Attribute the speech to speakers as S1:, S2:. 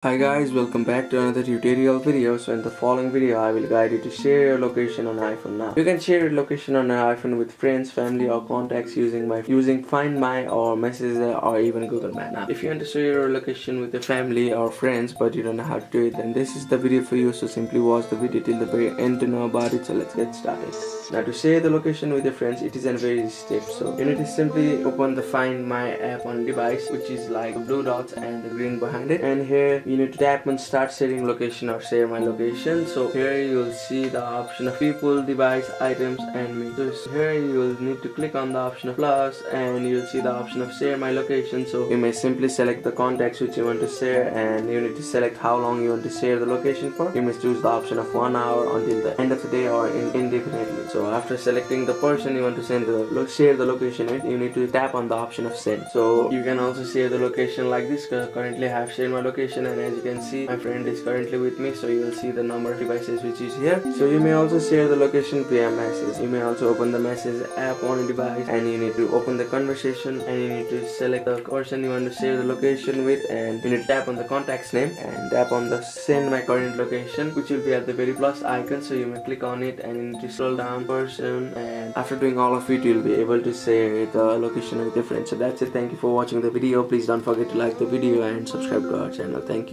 S1: Hi guys, welcome back to another tutorial video. So in the following video, I will guide you to share your location on iPhone now. You can share your location on your iPhone with friends, family or contacts using Find My or Messenger or even Google Map. Now, if you want to share your location with your family or friends but you don't know how to do it, then this is the video for you. So simply watch the video till the very end to know about it. So let's get started. Now to share the location with your friends, it is a very easy step. So you need to simply open the Find My app on device, which is like the blue dots and the green behind it, and here you need to tap on start sharing location or share my location. So here you will see the option of people, device, items and me. So here you will need to click on the option of plus and you will see the option of share my location. So you may simply select the contacts which you want to share and you need to select how long you want to share the location for. You must choose the option of 1 hour until the end of the day or indefinitely. So after selecting the person you want to share the location with, you need to tap on the option of send. So you can also share the location like this. Currently I have shared my location and as you can see my friend is currently with me, so you will see the number of devices which is here. So you may also share the location via message. You may also open the message app on a device and you need to open the conversation and you need to select the person you want to share the location with and you need to tap on the contact's name and tap on the send my current location, which will be at the very plus icon. So you may click on it and you need to scroll down person, and after doing all of it you'll be able to share the location with your friends. So that's it. Thank you for watching the video. Please don't forget to like the video and subscribe to our channel. Thank you.